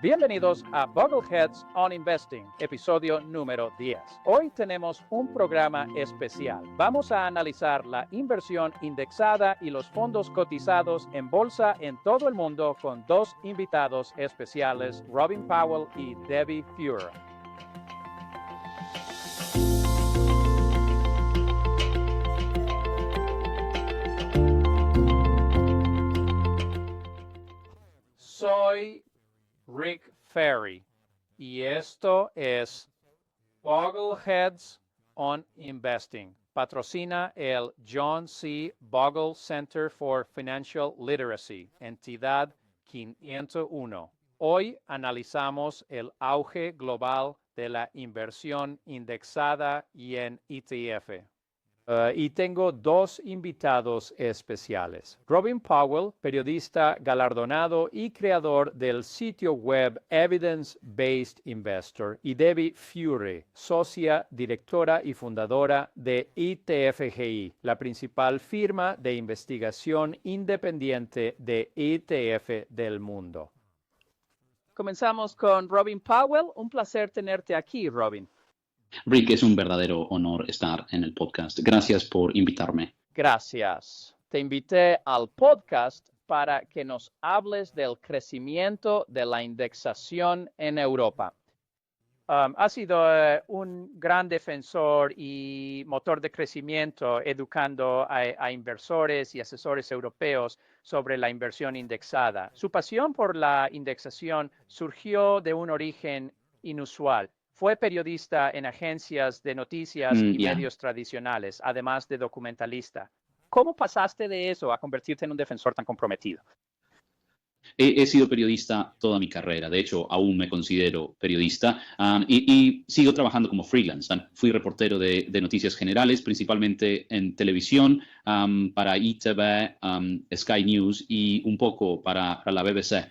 Bienvenidos a Buggleheads on Investing, episodio número 10. Hoy tenemos un programa especial. Vamos a analizar la inversión indexada y los fondos cotizados en bolsa en todo el mundo con dos invitados especiales, Robin Powell y Debbie Fuhrer. Soy Rick Ferry y esto es Buggleheads on Investing. Patrocina el John C. Bogle Center for Financial Literacy, entidad 501. Hoy analizamos el auge global de la inversión indexada y en ETF. Y tengo dos invitados especiales. Robin Powell, periodista galardonado y creador del sitio web Evidence Based Investor, y Debbie Fuhrer, socia, directora y fundadora de ITFGI, la principal firma de investigación independiente de ETF del mundo. Comenzamos con Robin Powell. Un placer tenerte aquí, Robin. Rick, es un verdadero honor estar en el podcast. Gracias por invitarme. Gracias. Te invité al podcast para que nos hables del crecimiento de la indexación en Europa. Has sido un gran defensor y motor de crecimiento educando a inversores y asesores europeos sobre la inversión indexada. Su pasión por la indexación surgió de un origen inusual. Fue periodista en agencias de noticias y medios tradicionales, además de documentalista. ¿Cómo pasaste de eso a convertirte en un defensor tan comprometido? He sido periodista toda mi carrera. De hecho, aún me considero periodista y sigo trabajando como freelance. Fui reportero de noticias generales, principalmente en televisión, para ITV, Sky News y un poco para la BBC.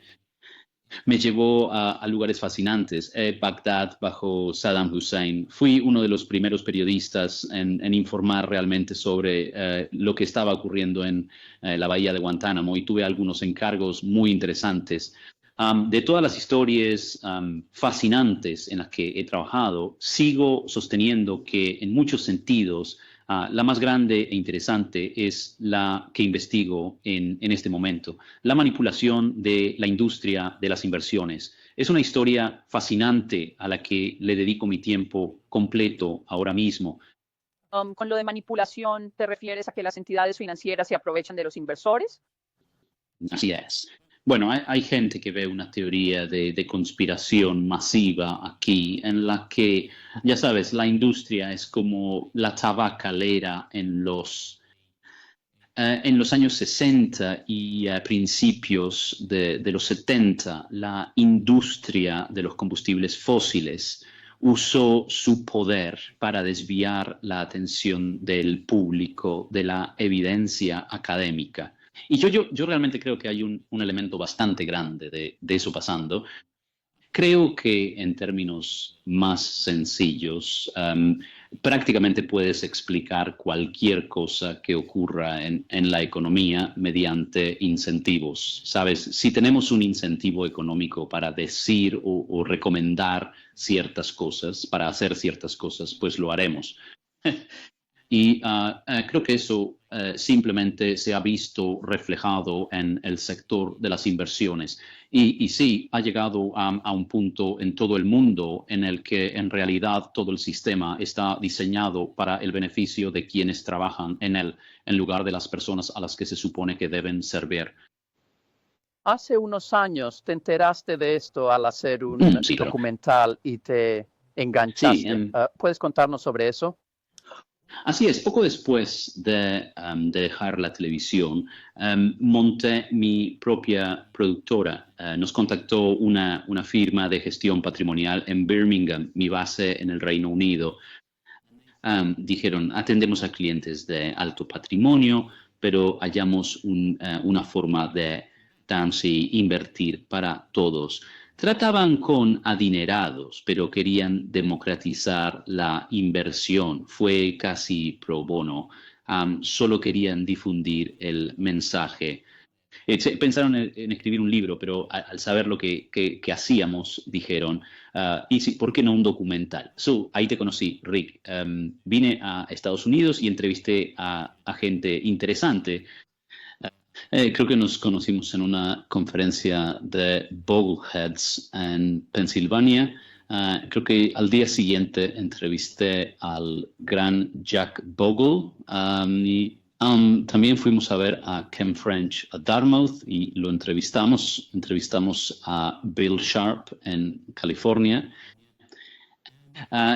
Me llevó a lugares fascinantes. Bagdad bajo Saddam Hussein. Fui uno de los primeros periodistas en informar realmente sobre lo que estaba ocurriendo en la bahía de Guantánamo y tuve algunos encargos muy interesantes. De todas las historias fascinantes en las que he trabajado, sigo sosteniendo que en muchos sentidos la más grande e interesante es la que investigo en este momento, la manipulación de la industria de las inversiones. Es una historia fascinante a la que le dedico mi tiempo completo ahora mismo. Con lo de manipulación, ¿te refieres a que las entidades financieras se aprovechan de los inversores? Así es. Bueno, hay gente que ve una teoría de conspiración masiva aquí en la que, ya sabes, la industria es como la tabacalera en los años 60 y principios de los 70. La industria de los combustibles fósiles usó su poder para desviar la atención del público de la evidencia académica. Y yo realmente creo que hay un elemento bastante grande de eso pasando. Creo que en términos más sencillos, prácticamente puedes explicar cualquier cosa que ocurra en la economía mediante incentivos. ¿Sabes? Si tenemos un incentivo económico para decir o recomendar ciertas cosas, para hacer ciertas cosas, pues lo haremos. Y creo que eso simplemente se ha visto reflejado en el sector de las inversiones. Y sí, ha llegado a un punto en todo el mundo en el que en realidad todo el sistema está diseñado para el beneficio de quienes trabajan en él, en lugar de las personas a las que se supone que deben servir. Hace unos años te enteraste de esto al hacer un documental y te enganchaste. Sí, ¿Puedes contarnos sobre eso? Así es, poco después de dejar la televisión, monté mi propia productora. Nos contactó una firma de gestión patrimonial en Birmingham, mi base en el Reino Unido. Dijeron, atendemos a clientes de alto patrimonio, pero hallamos una forma de invertir para todos. Trataban con adinerados, pero querían democratizar la inversión. Fue casi pro bono. Solo querían difundir el mensaje. Pensaron en escribir un libro, pero al saber lo que hacíamos, dijeron, ¿y si, por qué no un documental? Ahí te conocí, Rick. Vine a Estados Unidos y entrevisté a gente interesante. Creo que nos conocimos en una conferencia de Bogleheads en Pensilvania. Creo que al día siguiente entrevisté al gran Jack Bogle y también fuimos a ver a Ken French a Dartmouth y lo entrevistamos. Entrevistamos a Bill Sharp en California.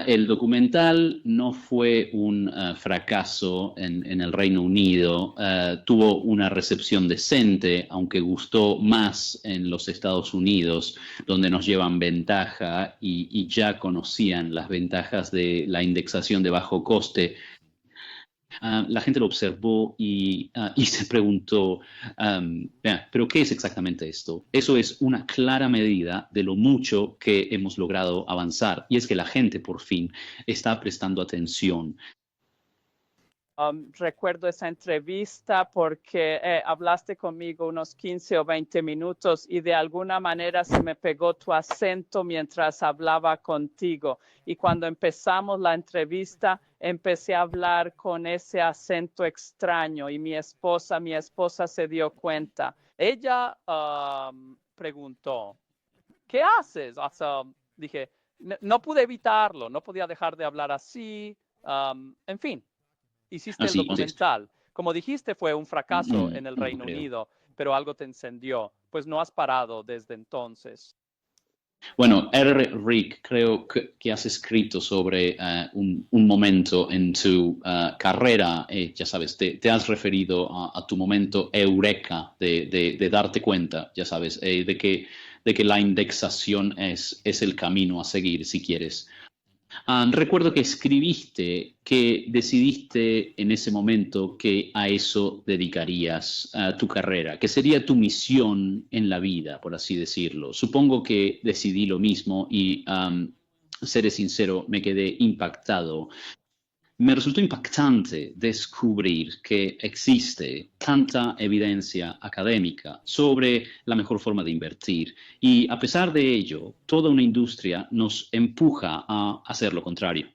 El documental no fue un fracaso en el Reino Unido, tuvo una recepción decente, aunque gustó más en los Estados Unidos, donde nos llevan ventaja y ya conocían las ventajas de la indexación de bajo coste. La gente lo observó y se preguntó, ¿pero qué es exactamente esto? Eso es una clara medida de lo mucho que hemos logrado avanzar. Y es que la gente por fin está prestando atención. Recuerdo esa entrevista porque hablaste conmigo unos 15 o 20 minutos y de alguna manera se me pegó tu acento mientras hablaba contigo. Y cuando empezamos la entrevista, empecé a hablar con ese acento extraño y mi esposa se dio cuenta. Ella preguntó, ¿qué haces? O sea, dije, no pude evitarlo, no podía dejar de hablar así. En fin. Hiciste el documental. Como dijiste, fue un fracaso en el Reino Unido, pero algo te encendió. Pues no has parado desde entonces. Bueno, Rick, creo que has escrito sobre un momento en tu carrera, ya sabes, te has referido a tu momento eureka de darte cuenta, ya sabes, de que la indexación es el camino a seguir si quieres. Recuerdo que escribiste que decidiste en ese momento que a eso dedicarías tu carrera, que sería tu misión en la vida, por así decirlo. Supongo que decidí lo mismo y, seré sincero, me quedé impactado. Me resultó impactante descubrir que existe tanta evidencia académica sobre la mejor forma de invertir y a pesar de ello, toda una industria nos empuja a hacer lo contrario.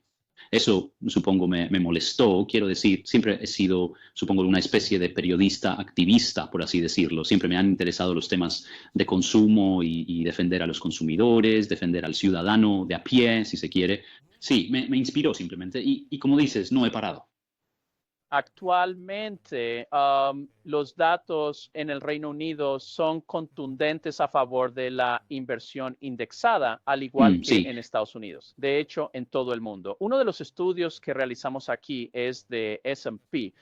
Eso, supongo, me molestó. Quiero decir, siempre he sido, supongo, una especie de periodista activista, por así decirlo. Siempre me han interesado los temas de consumo y defender a los consumidores, defender al ciudadano de a pie, si se quiere. Sí, me inspiró simplemente y como dices, no he parado. Actualmente, los datos en el Reino Unido son contundentes a favor de la inversión indexada, al igual que Sí. en Estados Unidos. De hecho, en todo el mundo. Uno de los estudios que realizamos aquí es de S&P.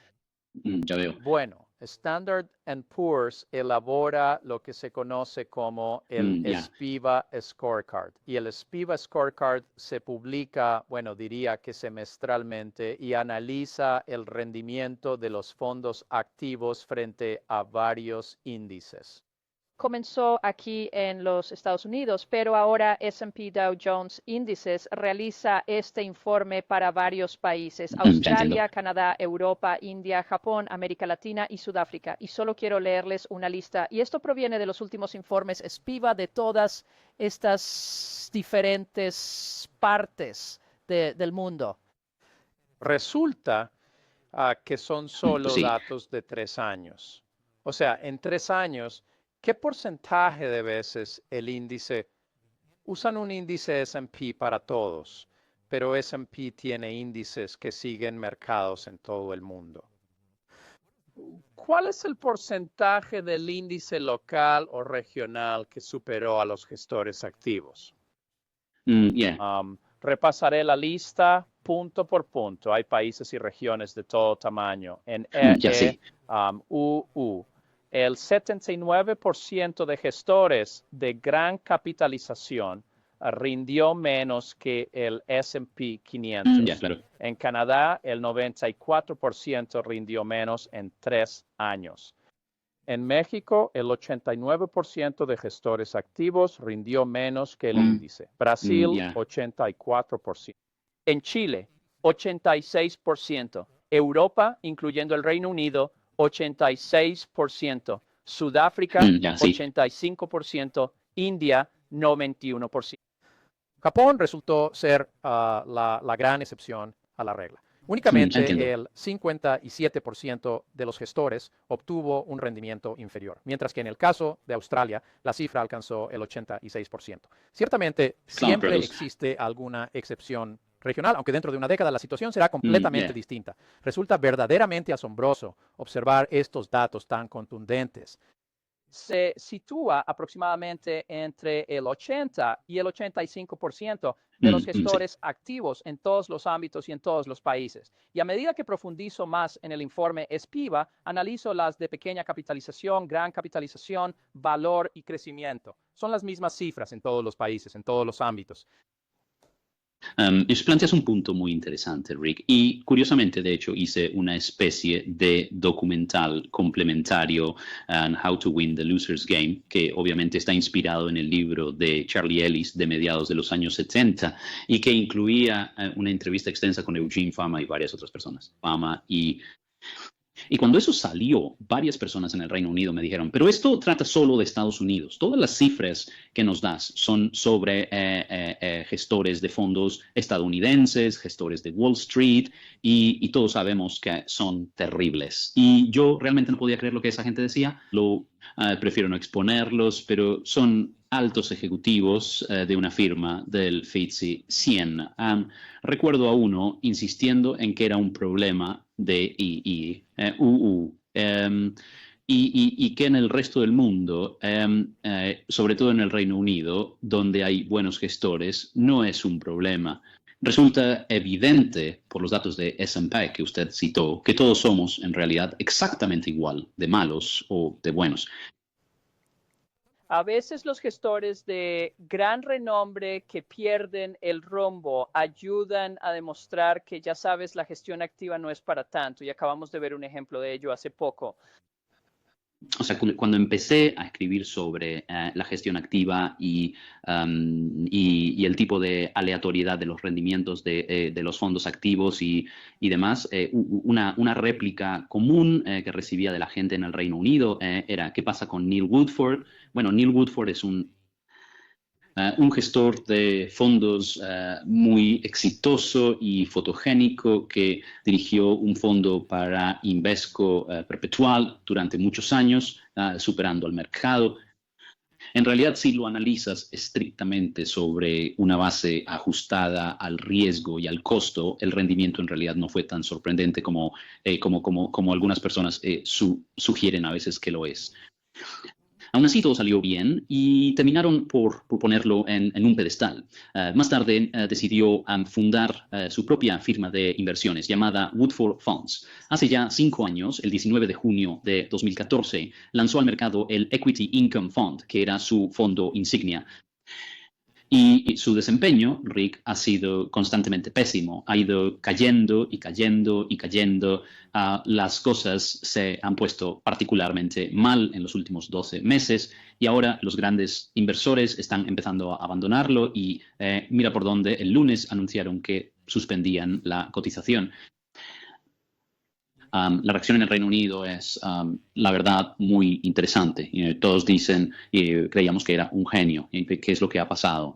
Ya veo. Bueno, Standard Poor's elabora lo que se conoce como el SPIVA Scorecard. Y el SPIVA Scorecard se publica, bueno, diría que semestralmente y analiza el rendimiento de los fondos activos frente a varios índices. Comenzó aquí en los Estados Unidos, pero ahora S&P Dow Jones Índices realiza este informe para varios países: Australia, Canadá, Europa, India, Japón, América Latina y Sudáfrica. Y solo quiero leerles una lista. Y esto proviene de los últimos informes SPIVA de todas estas diferentes partes del mundo. Resulta que son solo datos de 3 años. O sea, en 3 años, ¿qué porcentaje de veces el índice, usan un índice S&P para todos, pero S&P tiene índices que siguen mercados en todo el mundo? ¿Cuál es el porcentaje del índice local o regional que superó a los gestores activos? Repasaré la lista punto por punto. Hay países y regiones de todo tamaño. En el 79% de gestores de gran capitalización rindió menos que el S&P 500. Claro. En Canadá, el 94% rindió menos en 3 años. En México, el 89% de gestores activos rindió menos que el índice. Brasil, 84%. En Chile, 86%. Europa, incluyendo el Reino Unido, 86%. Sudáfrica, sí. 85%, India, 91%. Japón resultó ser la gran excepción a la regla. Únicamente Entiendo. el 57% de los gestores obtuvo un rendimiento inferior, mientras que en el caso de Australia la cifra alcanzó el 86%. Ciertamente siempre existe alguna excepción regional, aunque dentro de una década la situación será completamente distinta. Resulta verdaderamente asombroso observar estos datos tan contundentes. Se sitúa aproximadamente entre el 80 y el 85% de los gestores activos en todos los ámbitos y en todos los países. Y a medida que profundizo más en el informe SPIVA, analizo las de pequeña capitalización, gran capitalización, valor y crecimiento. Son las mismas cifras en todos los países, en todos los ámbitos. Planteas un punto muy interesante, Rick, y curiosamente, de hecho, hice una especie de documental complementario, How to Win the Loser's Game, que obviamente está inspirado en el libro de Charlie Ellis de mediados de los años 70 y que incluía una entrevista extensa con Eugene Fama y varias otras personas. Y cuando eso salió, varias personas en el Reino Unido me dijeron, pero esto trata solo de Estados Unidos. Todas las cifras que nos das son sobre gestores de fondos estadounidenses, gestores de Wall Street, y todos sabemos que son terribles. Y yo realmente no podía creer lo que esa gente decía. Prefiero no exponerlos, pero son altos ejecutivos de una firma del FTSE 100. Recuerdo a uno insistiendo en que era un problema de UU. Y que en el resto del mundo, sobre todo en el Reino Unido, donde hay buenos gestores, no es un problema. Resulta evidente, por los datos de S&P que usted citó, que todos somos en realidad exactamente igual, de malos o de buenos. A veces los gestores de gran renombre que pierden el rumbo ayudan a demostrar que, ya sabes, la gestión activa no es para tanto, y acabamos de ver un ejemplo de ello hace poco. O sea, cuando empecé a escribir sobre la gestión activa y el tipo de aleatoriedad de los rendimientos de los fondos activos y demás, una réplica común que recibía de la gente en el Reino Unido era, ¿qué pasa con Neil Woodford? Bueno, Neil Woodford es un gestor de fondos muy exitoso y fotogénico que dirigió un fondo para Invesco Perpetual durante muchos años, superando al mercado. En realidad, si lo analizas estrictamente sobre una base ajustada al riesgo y al costo, el rendimiento en realidad no fue tan sorprendente como algunas personas sugieren a veces que lo es. Aún así, todo salió bien y terminaron por ponerlo en un pedestal. Más tarde decidió fundar su propia firma de inversiones llamada Woodford Funds. Hace ya 5 años, el 19 de junio de 2014, lanzó al mercado el Equity Income Fund, que era su fondo insignia. Y su desempeño, Rick, ha sido constantemente pésimo. Ha ido cayendo y cayendo y cayendo. Las cosas se han puesto particularmente mal en los últimos 12 meses y ahora los grandes inversores están empezando a abandonarlo y mira por dónde el lunes anunciaron que suspendían la cotización. La reacción en el Reino Unido es, la verdad, muy interesante. Todos dicen, creíamos que era un genio. ¿Qué es lo que ha pasado?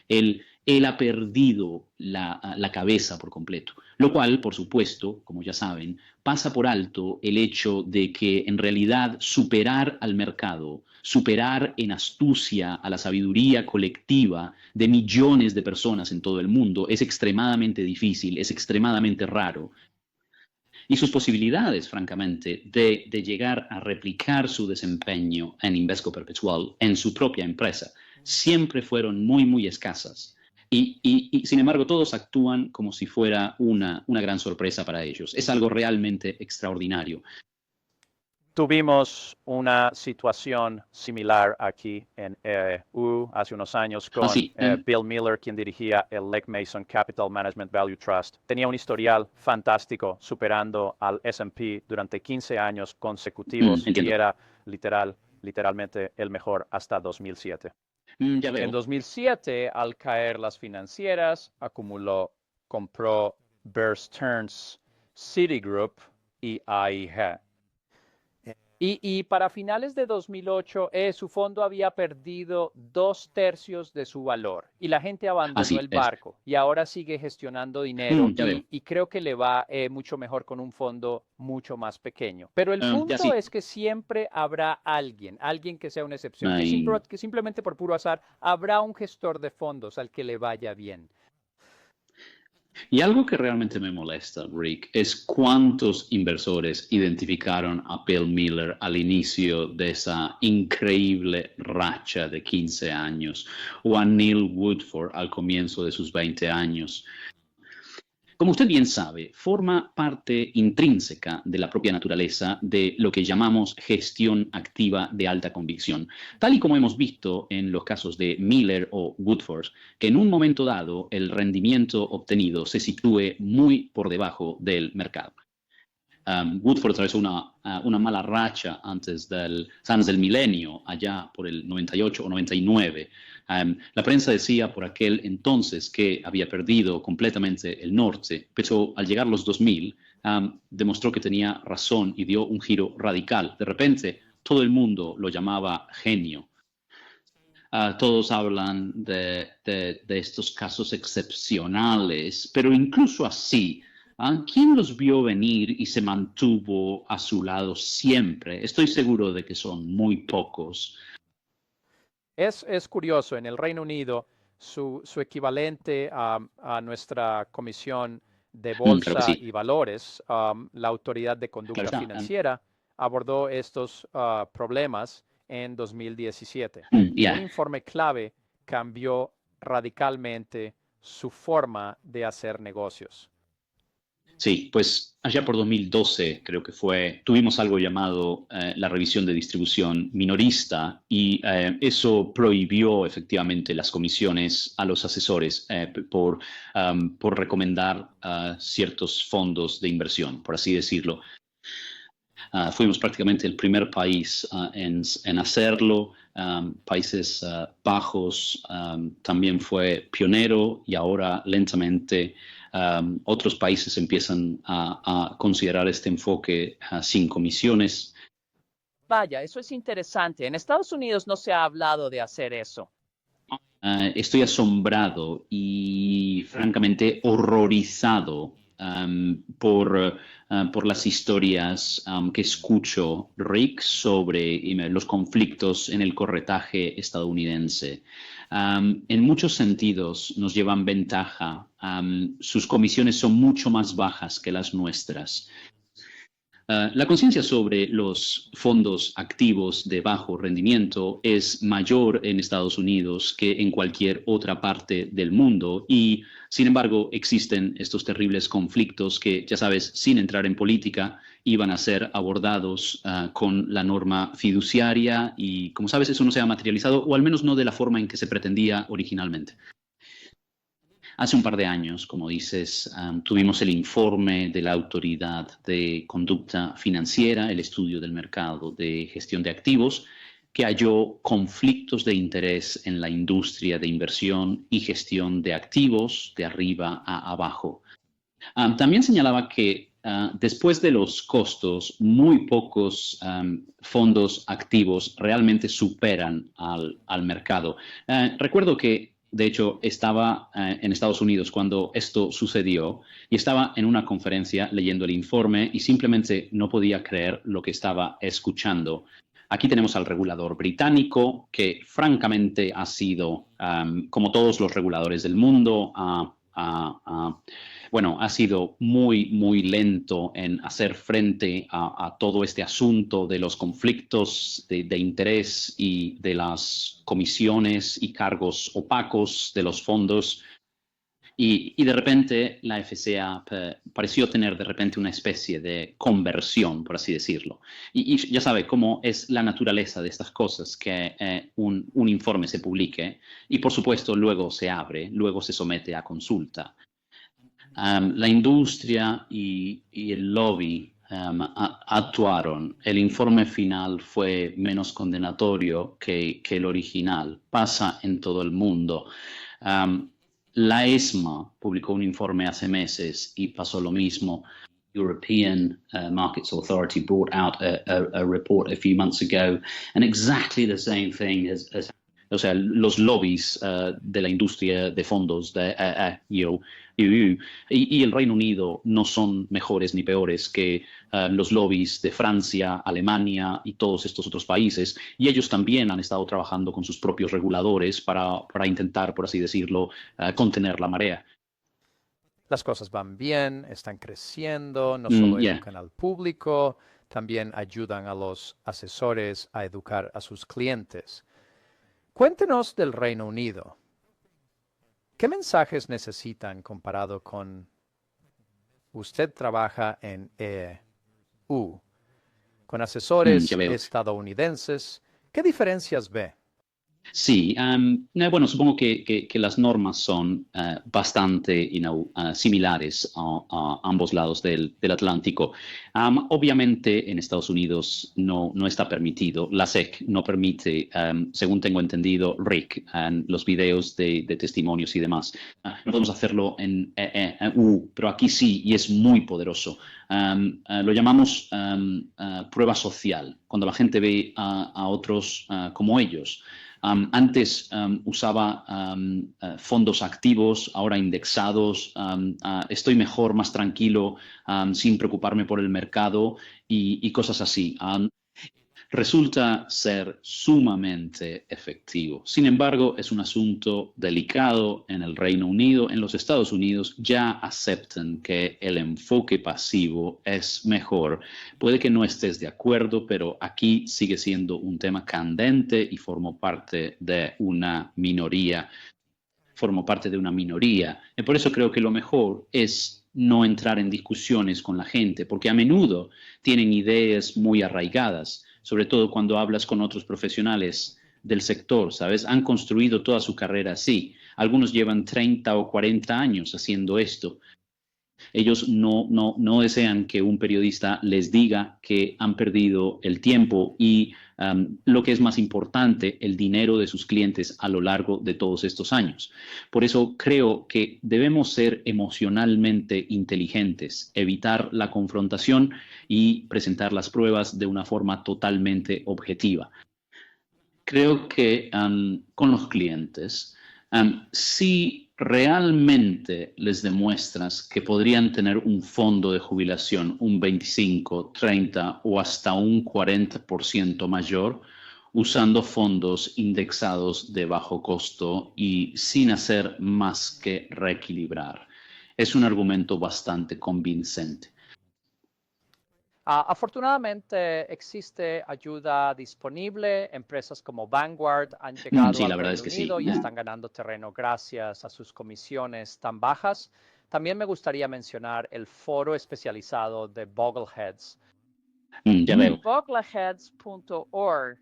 Él ha perdido la cabeza por completo. Lo cual, por supuesto, como ya saben, pasa por alto el hecho de que en realidad superar al mercado, superar en astucia a la sabiduría colectiva de millones de personas en todo el mundo es extremadamente difícil, es extremadamente raro. Y sus posibilidades, francamente, de llegar a replicar su desempeño en Invesco Perpetual en su propia empresa, siempre fueron muy, muy escasas. Y sin embargo, todos actúan como si fuera una gran sorpresa para ellos. Es algo realmente extraordinario. Tuvimos una situación similar aquí en hace unos años con Bill Miller, quien dirigía el Legg Mason Capital Management Value Trust. Tenía un historial fantástico superando al S&P durante 15 años consecutivos y era literalmente el mejor hasta 2007. En 2007, al caer las financieras, compró Bear Stearns, Citigroup y AIG. Y para finales de 2008, su fondo había perdido 2/3 de su valor y la gente abandonó Así el es. barco y ahora sigue gestionando dinero Ya veo. y creo que le va mucho mejor con un fondo mucho más pequeño. Pero el Ya punto sí. es que siempre habrá alguien que sea una excepción, Ay, que simplemente por puro azar habrá un gestor de fondos al que le vaya bien. Y algo que realmente me molesta, Rick, es cuántos inversores identificaron a Bill Miller al inicio de esa increíble racha de 15 años, o a Neil Woodford al comienzo de sus 20 años. Como usted bien sabe, forma parte intrínseca de la propia naturaleza de lo que llamamos gestión activa de alta convicción, tal y como hemos visto en los casos de Miller o Woodford, que en un momento dado el rendimiento obtenido se sitúe muy por debajo del mercado. Woodford atravesó una mala racha antes del milenio, allá por el 98 o 99. La prensa decía por aquel entonces que había perdido completamente el norte, pero al llegar los 2000 demostró que tenía razón y dio un giro radical. De repente, todo el mundo lo llamaba genio. Todos hablan de estos casos excepcionales, pero incluso así, ¿quién los vio venir y se mantuvo a su lado siempre? Estoy seguro de que son muy pocos. Es curioso, en el Reino Unido, su equivalente a nuestra Comisión de Claro que Bolsa sí, y Valores, la Autoridad de claro Conducta está. Financiera, abordó estos problemas en 2017. Y un Yeah. informe clave cambió radicalmente su forma de hacer negocios. Sí, pues allá por 2012 creo que fue, tuvimos algo llamado la revisión de distribución minorista y eso prohibió efectivamente las comisiones a los asesores por recomendar ciertos fondos de inversión, por así decirlo. Fuimos prácticamente el primer país en hacerlo. Países Bajos también fue pionero y ahora lentamente otros países empiezan a considerar este enfoque sin comisiones. Vaya, eso es interesante. En Estados Unidos no se ha hablado de hacer eso. Estoy asombrado y francamente horrorizado por las historias que escucho, Rick, sobre los conflictos en el corretaje estadounidense. En muchos sentidos nos llevan ventaja. Sus comisiones son mucho más bajas que las nuestras. La conciencia sobre los fondos activos de bajo rendimiento es mayor en Estados Unidos que en cualquier otra parte del mundo y, sin embargo, existen estos terribles conflictos que, ya sabes, sin entrar en política, iban a ser abordados con la norma fiduciaria y, como sabes, eso no se ha materializado o al menos no de la forma en que se pretendía originalmente. Hace un par de años, como dices, tuvimos el informe de la Autoridad de Conducta Financiera, el estudio del mercado de gestión de activos, que halló conflictos de interés en la industria de inversión y gestión de activos de arriba a abajo. También señalaba que después de los costos, muy pocos fondos activos realmente superan al mercado. Recuerdo que de hecho, estaba en Estados Unidos cuando esto sucedió y estaba en una conferencia leyendo el informe y simplemente no podía creer lo que estaba escuchando. Aquí tenemos al regulador británico que francamente ha sido, como todos los reguladores del mundo, bueno, ha sido muy, muy lento en hacer frente a todo este asunto de los conflictos de interés y de las comisiones y cargos opacos de los fondos. Y de repente la FCA pareció tener de repente una especie de conversión, por así decirlo. Y ya sabe cómo es la naturaleza de estas cosas, que un informe se publique y por supuesto luego se abre, luego se somete a consulta. La industria y el lobby actuaron. El informe final fue menos condenatorio que el original. Pasa en todo el mundo. La ESMA publicó un informe hace meses y pasó lo mismo. European Markets Authority brought out a report a few months ago, and exactly the same thing as o sea, los lobbies de la industria de fondos de EU y el Reino Unido no son mejores ni peores que los lobbies de Francia, Alemania y todos estos otros países. Y ellos también han estado trabajando con sus propios reguladores para intentar, por así decirlo, contener la marea. Las cosas van bien, están creciendo, no solo Yeah. educan al público, también ayudan a los asesores a educar a sus clientes. Cuéntenos del Reino Unido. ¿Qué mensajes necesitan comparado con usted trabaja en EU, con asesores Ya veo. estadounidenses? ¿Qué diferencias ve? Sí, bueno, supongo que las normas son bastante similares a ambos lados del Atlántico. Obviamente en Estados Unidos no está permitido. La SEC no permite, según tengo entendido, RIC, los videos de testimonios y demás. No podemos hacerlo en EU, pero aquí sí, y es muy poderoso. Lo llamamos prueba social, cuando la gente ve a otros como ellos. Antes usaba fondos activos, ahora indexados. Estoy mejor, más tranquilo, sin preocuparme por el mercado y cosas así. Resulta ser sumamente efectivo. Sin embargo, es un asunto delicado en el Reino Unido. En los Estados Unidos ya aceptan que el enfoque pasivo es mejor. Puede que no estés de acuerdo, pero aquí sigue siendo un tema candente y formo parte de una minoría. Y por eso creo que lo mejor es no entrar en discusiones con la gente, porque a menudo tienen ideas muy arraigadas, sobre todo cuando hablas con otros profesionales del sector, ¿sabes? Han construido toda su carrera así. Algunos llevan 30 o 40 años haciendo esto. Ellos no desean que un periodista les diga que han perdido el tiempo y lo que es más importante, el dinero de sus clientes a lo largo de todos estos años. Por eso creo que debemos ser emocionalmente inteligentes, evitar la confrontación y presentar las pruebas de una forma totalmente objetiva. Creo que con los clientes, si realmente les demuestras que podrían tener un fondo de jubilación un 25, 30 o hasta un 40% mayor, usando fondos indexados de bajo costo y sin hacer más que reequilibrar. Es un argumento bastante convincente. Afortunadamente existe ayuda disponible. Empresas como Vanguard han llegado Sí, al la verdad Reino es que Unido sí. y están ganando terreno gracias a sus comisiones tan bajas. También me gustaría mencionar el foro especializado de Bogleheads. Ya veo. Bogleheads.org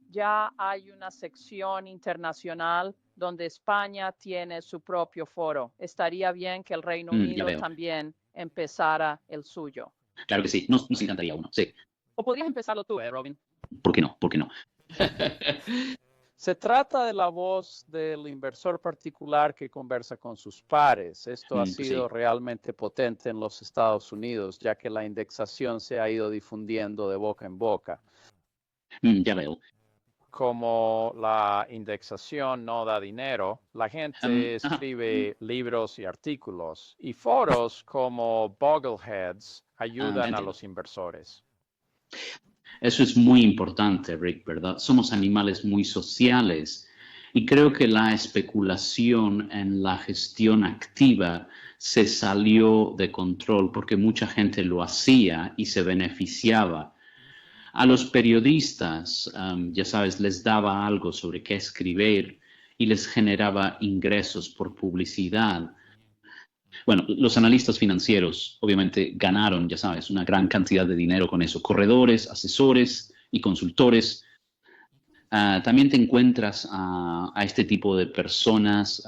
ya hay una sección internacional donde España tiene su propio foro. Estaría bien que el Reino Unido también empezara el suyo. Claro que sí, nos encantaría uno, sí. ¿O podrías empezarlo tú, Robin? ¿Por qué no? ¿Por qué no? Se trata de la voz del inversor particular que conversa con sus pares. Esto ha sido realmente potente en los Estados Unidos, ya que la indexación se ha ido difundiendo de boca en boca. Ya veo. Como la indexación no da dinero, la gente escribe libros y artículos, y foros como Bogleheads ayudan a los inversores. Eso es muy importante, Rick, ¿verdad? Somos animales muy sociales y creo que la especulación en la gestión activa se salió de control porque mucha gente lo hacía y se beneficiaba. A los periodistas, ya sabes, les daba algo sobre qué escribir y les generaba ingresos por publicidad. Bueno, los analistas financieros obviamente ganaron, ya sabes, una gran cantidad de dinero con eso. Corredores, asesores y consultores. También te encuentras a este tipo de personas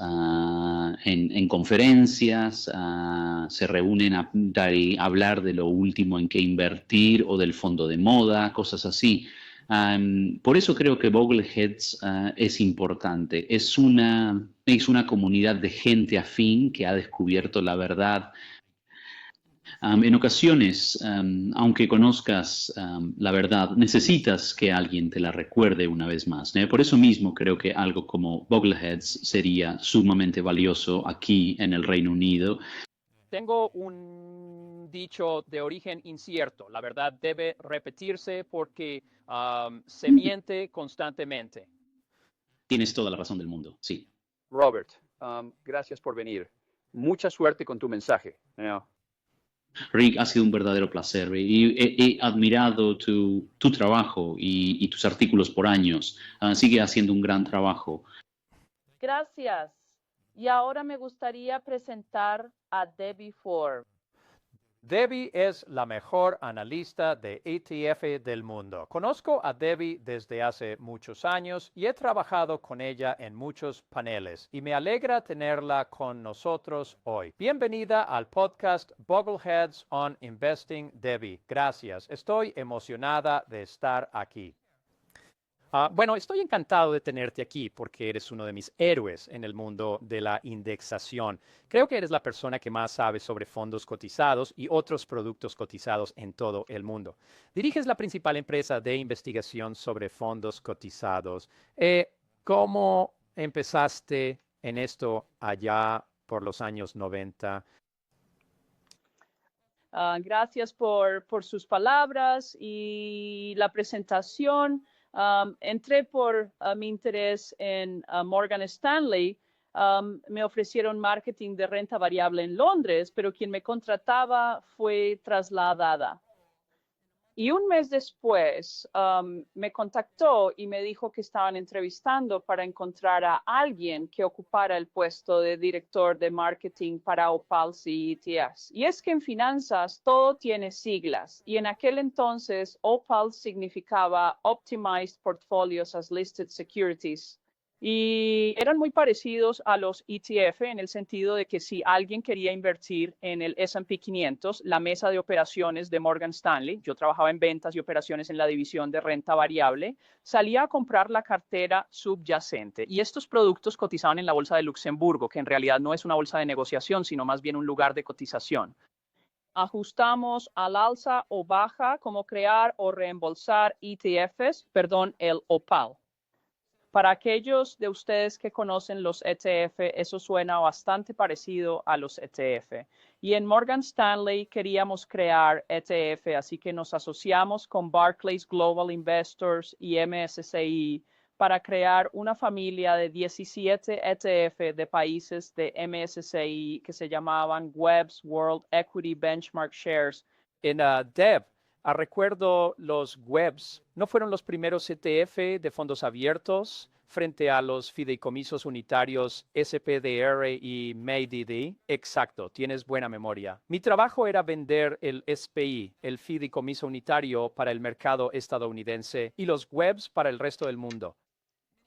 en conferencias, se reúnen a hablar de lo último en qué invertir o del fondo de moda, cosas así. Por eso creo que Bogleheads es importante. Es una comunidad de gente afín que ha descubierto la verdad. En ocasiones, aunque conozcas la verdad, necesitas que alguien te la recuerde una vez más, ¿no? Por eso mismo creo que algo como Bogleheads sería sumamente valioso aquí en el Reino Unido. Tengo un dicho de origen incierto. La verdad debe repetirse porque se miente constantemente. Tienes toda la razón del mundo, sí. Robert, gracias por venir. Mucha suerte con tu mensaje. Rick, ha sido un verdadero placer y he admirado tu trabajo y tus artículos por años. Sigue haciendo un gran trabajo. Gracias. Y ahora me gustaría presentar a Debbie Ford. Debbie es la mejor analista de ETF del mundo. Conozco a Debbie desde hace muchos años y he trabajado con ella en muchos paneles y me alegra tenerla con nosotros hoy. Bienvenida al podcast Bogleheads on Investing, Debbie. Gracias. Estoy emocionada de estar aquí. Bueno, estoy encantado de tenerte aquí porque eres uno de mis héroes en el mundo de la indexación. Creo que eres la persona que más sabe sobre fondos cotizados y otros productos cotizados en todo el mundo. Diriges la principal empresa de investigación sobre fondos cotizados. ¿Cómo empezaste en esto allá por los años 90? Gracias por sus palabras y la presentación. Entré por mi interés en Morgan Stanley. Me ofrecieron marketing de renta variable en Londres, pero quien me contrataba fue trasladada. Y un mes después me contactó y me dijo que estaban entrevistando para encontrar a alguien que ocupara el puesto de director de marketing para OPALs y ETFs. Y es que en finanzas todo tiene siglas y en aquel entonces OPALs significaba Optimized Portfolios as Listed Securities. Y eran muy parecidos a los ETF en el sentido de que si alguien quería invertir en el S&P 500, la mesa de operaciones de Morgan Stanley, yo trabajaba en ventas y operaciones en la división de renta variable, salía a comprar la cartera subyacente. Y estos productos cotizaban en la bolsa de Luxemburgo, que en realidad no es una bolsa de negociación, sino más bien un lugar de cotización. Ajustamos al alza o baja como crear o reembolsar ETFs, el OPAL. Para aquellos de ustedes que conocen los ETF, eso suena bastante parecido a los ETF. Y en Morgan Stanley queríamos crear ETF, así que nos asociamos con Barclays Global Investors y MSCI para crear una familia de 17 ETF de países de MSCI que se llamaban Webb's World Equity Benchmark Shares. En Deb, recuerdo los Webbs, ¿no fueron los primeros ETF de fondos abiertos frente a los fideicomisos unitarios SPDR y MAIDD? Exacto, tienes buena memoria. Mi trabajo era vender el SPI, el fideicomiso unitario para el mercado estadounidense, y los Webbs para el resto del mundo.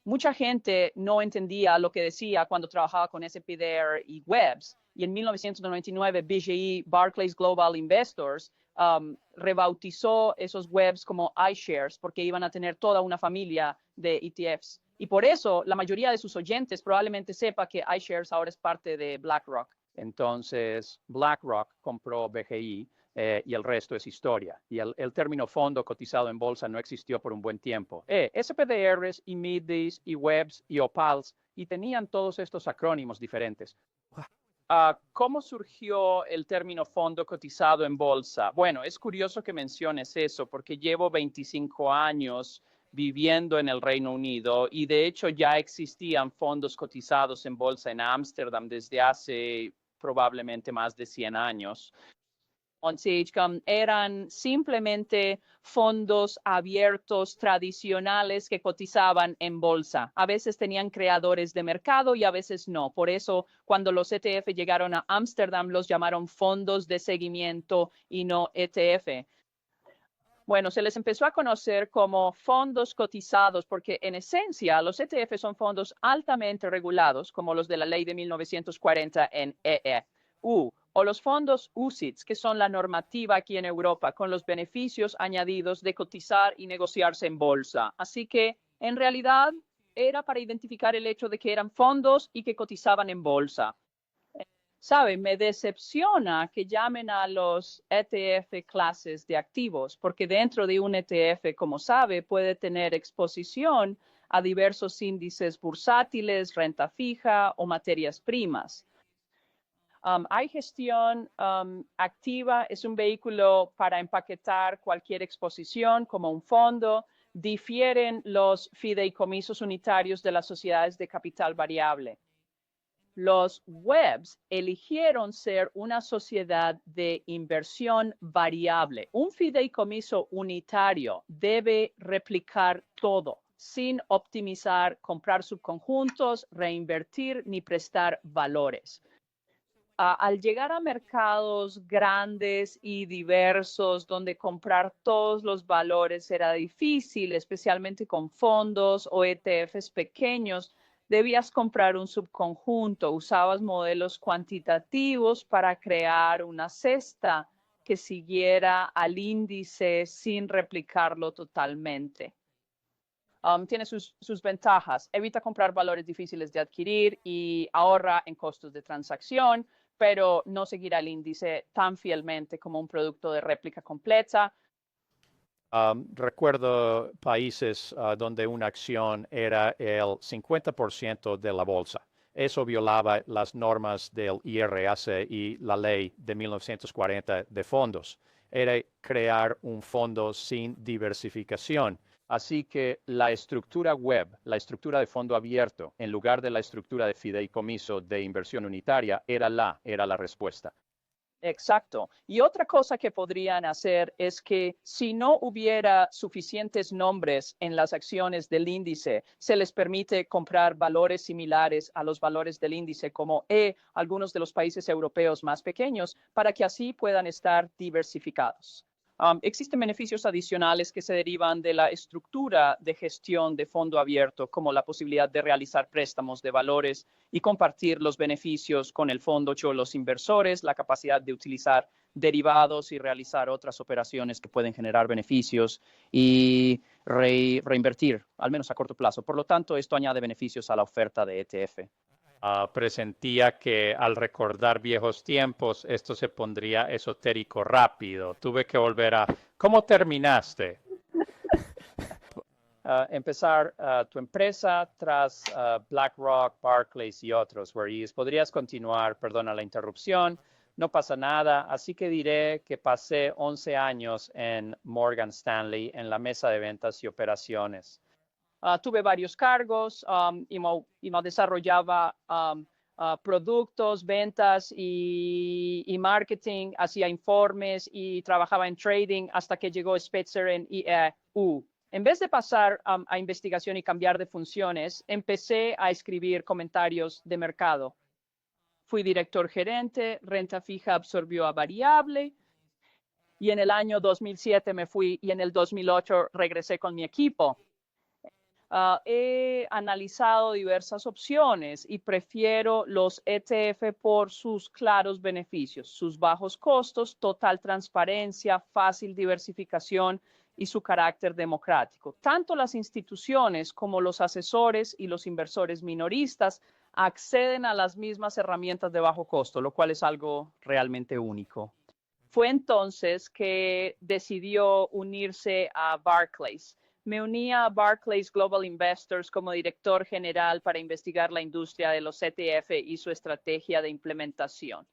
Mucha gente no entendía lo que decía cuando trabajaba con SPDR y Webbs. Y en 1999, BGE, Barclays Global Investors, rebautizó esos Webbs como iShares porque iban a tener toda una familia de ETFs. Y por eso la mayoría de sus oyentes probablemente sepa que iShares ahora es parte de BlackRock. Entonces, BlackRock compró BGI y el resto es historia. Y el término fondo cotizado en bolsa no existió por un buen tiempo. SPDRs y MIDIs y Webbs y OPALs y tenían todos estos acrónimos diferentes. ¿Cómo surgió el término fondo cotizado en bolsa? Bueno, es curioso que menciones eso porque llevo 25 años viviendo en el Reino Unido y de hecho ya existían fondos cotizados en bolsa en Ámsterdam desde hace probablemente más de 100 años. Eran simplemente fondos abiertos tradicionales que cotizaban en bolsa. A veces tenían creadores de mercado y a veces no. Por eso, cuando los ETF llegaron a Ámsterdam, los llamaron fondos de seguimiento y no ETF. Bueno, se les empezó a conocer como fondos cotizados porque en esencia los ETF son fondos altamente regulados, como los de la ley de 1940 en EU, o los fondos UCITS, que son la normativa aquí en Europa, con los beneficios añadidos de cotizar y negociarse en bolsa. Así que, en realidad, era para identificar el hecho de que eran fondos y que cotizaban en bolsa. Me decepciona que llamen a los ETF clases de activos, porque dentro de un ETF, como sabe, puede tener exposición a diversos índices bursátiles, renta fija o materias primas. Hay gestión activa, es un vehículo para empaquetar cualquier exposición como un fondo. Difieren los fideicomisos unitarios de las sociedades de capital variable. Los WEBs eligieron ser una sociedad de inversión variable. Un fideicomiso unitario debe replicar todo, sin optimizar, comprar subconjuntos, reinvertir ni prestar valores. Al llegar a mercados grandes y diversos donde comprar todos los valores era difícil, especialmente con fondos o ETFs pequeños, debías comprar un subconjunto, usabas modelos cuantitativos para crear una cesta que siguiera al índice sin replicarlo totalmente. Tiene sus ventajas. Evita comprar valores difíciles de adquirir y ahorra en costos de transacción, pero no seguirá el índice tan fielmente como un producto de réplica completa. Recuerdo países donde una acción era el 50% de la bolsa. Eso violaba las normas del IRS y la ley de 1940 de fondos. Era crear un fondo sin diversificación. Así que la estructura web, la estructura de fondo abierto, en lugar de la estructura de fideicomiso de inversión unitaria, era la respuesta. Exacto. Y otra cosa que podrían hacer es que si no hubiera suficientes nombres en las acciones del índice, se les permite comprar valores similares a los valores del índice como algunos de los países europeos más pequeños, para que así puedan estar diversificados. Existen beneficios adicionales que se derivan de la estructura de gestión de fondo abierto, como la posibilidad de realizar préstamos de valores y compartir los beneficios con el fondo o los inversores, la capacidad de utilizar derivados y realizar otras operaciones que pueden generar beneficios y reinvertir, al menos a corto plazo. Por lo tanto, esto añade beneficios a la oferta de ETF. Presentía que al recordar viejos tiempos esto se pondría esotérico rápido. Tuve que volver a... ¿Cómo terminaste? Empezar tu empresa tras BlackRock, Barclays y otros. Podrías continuar, perdona la interrupción, no pasa nada. Así que diré que pasé 11 años en Morgan Stanley en la mesa de ventas y operaciones. Tuve varios cargos y desarrollaba productos, ventas y marketing, hacía informes y trabajaba en trading hasta que llegó Spitzer en IEU. En vez de pasar a investigación y cambiar de funciones, empecé a escribir comentarios de mercado. Fui director gerente, renta fija absorbió a variable y en el año 2007 me fui y en el 2008 regresé con mi equipo. He analizado diversas opciones y prefiero los ETF por sus claros beneficios, sus bajos costos, total transparencia, fácil diversificación y su carácter democrático. Tanto las instituciones como los asesores y los inversores minoristas acceden a las mismas herramientas de bajo costo, lo cual es algo realmente único. Fue entonces que decidió unirse a Barclays. Me uní a Barclays Global Investors como director general para investigar la industria de los ETF y su estrategia de implementación.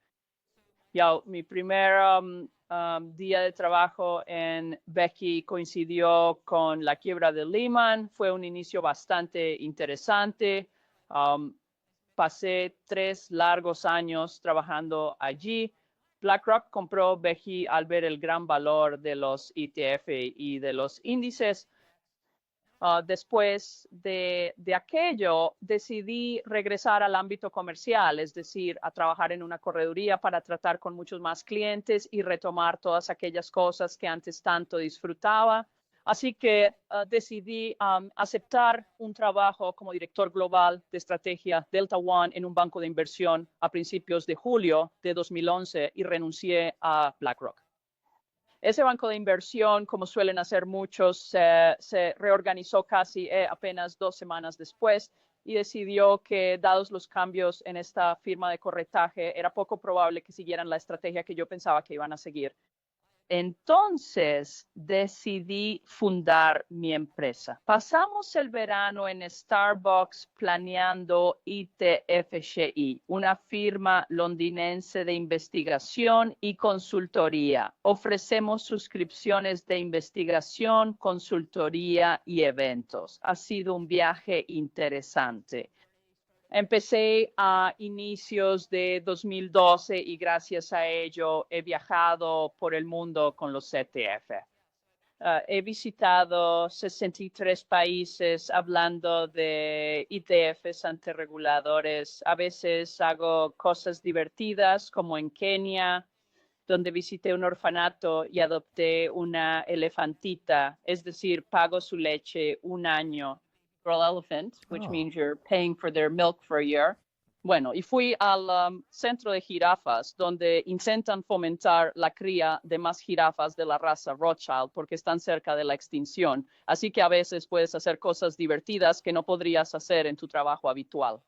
Mi primer día de trabajo en Becky coincidió con la quiebra de Lehman. Fue un inicio bastante interesante. Pasé 3 largos años trabajando allí. BlackRock compró Becky al ver el gran valor de los ETF y de los índices. Después de aquello, decidí regresar al ámbito comercial, es decir, a trabajar en una correduría para tratar con muchos más clientes y retomar todas aquellas cosas que antes tanto disfrutaba. Así que decidí aceptar un trabajo como director global de estrategia Delta One en un banco de inversión a principios de julio de 2011 y renuncié a BlackRock. Ese banco de inversión, como suelen hacer muchos, se reorganizó casi apenas 2 semanas después y decidió que, dados los cambios en esta firma de corretaje, era poco probable que siguieran la estrategia que yo pensaba que iban a seguir. Entonces decidí fundar mi empresa. Pasamos el verano en Starbucks planeando ITFSCI, una firma londinense de investigación y consultoría. Ofrecemos suscripciones de investigación, consultoría y eventos. Ha sido un viaje interesante. Empecé a inicios de 2012 y gracias a ello he viajado por el mundo con los ETF. He visitado 63 países hablando de ETFs ante reguladores. A veces hago cosas divertidas como en Kenia, donde visité un orfanato y adopté una elefantita, es decir, pago su leche un año. Elephant, which means you're paying for their milk for a year. Bueno, y fui al centro de jirafas, donde intentan fomentar la cría de más jirafas de la raza Rothschild, porque están cerca de la extinción. Así que a veces puedes hacer cosas divertidas que no podrías hacer en tu trabajo habitual.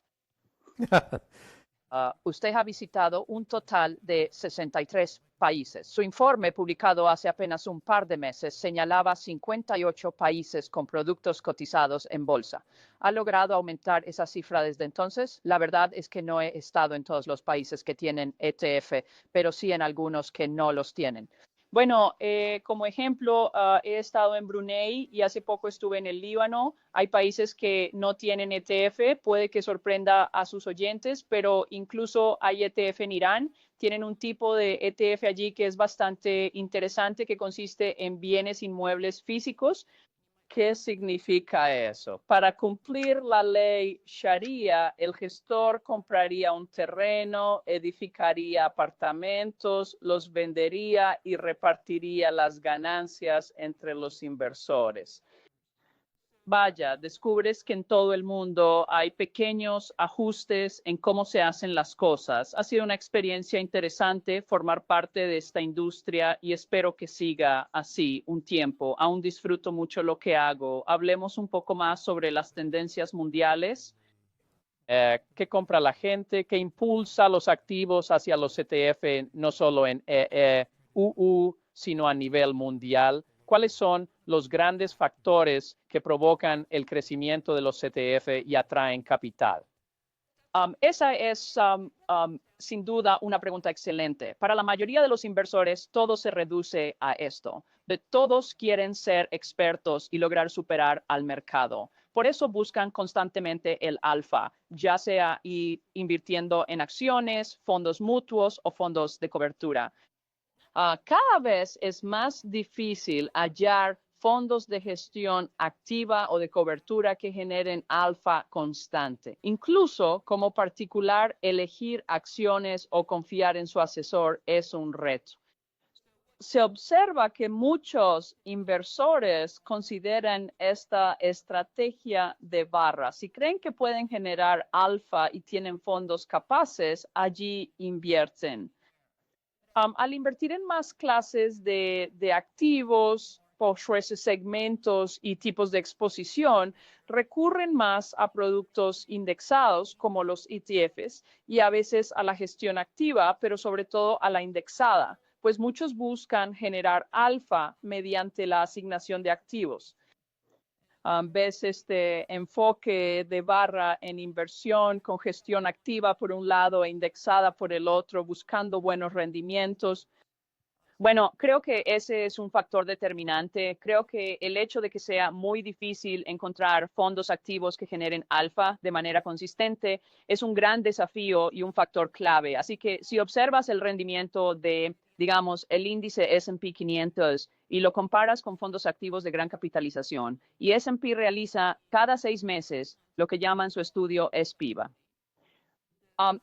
Usted ha visitado un total de 63 países. Su informe, publicado hace apenas un par de meses, señalaba 58 países con productos cotizados en bolsa. ¿Ha logrado aumentar esa cifra desde entonces? La verdad es que no he estado en todos los países que tienen ETF, pero sí en algunos que no los tienen. Bueno, como ejemplo, he estado en Brunei y hace poco estuve en el Líbano. Hay países que no tienen ETF, puede que sorprenda a sus oyentes, pero incluso hay ETF en Irán. Tienen un tipo de ETF allí que es bastante interesante, que consiste en bienes inmuebles físicos. ¿Qué significa eso? Para cumplir la ley Sharia, el gestor compraría un terreno, edificaría apartamentos, los vendería y repartiría las ganancias entre los inversores. Vaya, descubres que en todo el mundo hay pequeños ajustes en cómo se hacen las cosas. Ha sido una experiencia interesante formar parte de esta industria y espero que siga así un tiempo. Aún disfruto mucho lo que hago. Hablemos un poco más sobre las tendencias mundiales. ¿Qué compra la gente? ¿Qué impulsa los activos hacia los ETF, no solo en UU, sino a nivel mundial? ¿Cuáles son los grandes factores que provocan el crecimiento de los ETF y atraen capital? Esa es sin duda una pregunta excelente. Para la mayoría de los inversores, todo se reduce a esto. Todos quieren ser expertos y lograr superar al mercado. Por eso buscan constantemente el alfa, ya sea invirtiendo en acciones, fondos mutuos o fondos de cobertura. Cada vez es más difícil hallar fondos de gestión activa o de cobertura que generen alfa constante. Incluso como particular, elegir acciones o confiar en su asesor es un reto. Se observa que muchos inversores consideran esta estrategia de barra. Si creen que pueden generar alfa y tienen fondos capaces, allí invierten. Al invertir en más clases de activos, por segmentos y tipos de exposición, recurren más a productos indexados como los ETFs y a veces a la gestión activa, pero sobre todo a la indexada, pues muchos buscan generar alfa mediante la asignación de activos. Ves este enfoque de barra en inversión con gestión activa por un lado e indexada por el otro, buscando buenos rendimientos. Bueno, creo que ese es un factor determinante. Creo que el hecho de que sea muy difícil encontrar fondos activos que generen alfa de manera consistente es un gran desafío y un factor clave. Así que si observas el rendimiento de, digamos, el índice S&P 500 y lo comparas con fondos activos de gran capitalización, y S&P realiza cada 6 meses lo que llaman su estudio SPIVA.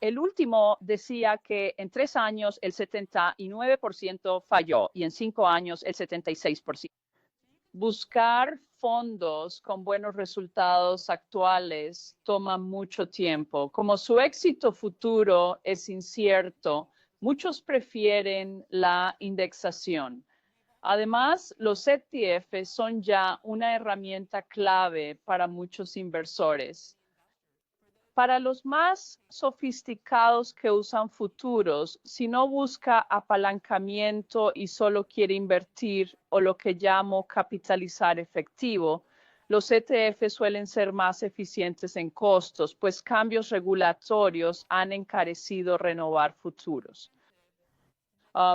El último decía que en 3 años el 79% falló y en 5 años el 76%. Buscar fondos con buenos resultados actuales toma mucho tiempo. Como su éxito futuro es incierto, muchos prefieren la indexación. Además, los ETF son ya una herramienta clave para muchos inversores. Para los más sofisticados que usan futuros, si no busca apalancamiento y solo quiere invertir o lo que llamo capitalizar efectivo, los ETF suelen ser más eficientes en costos, pues cambios regulatorios han encarecido renovar futuros.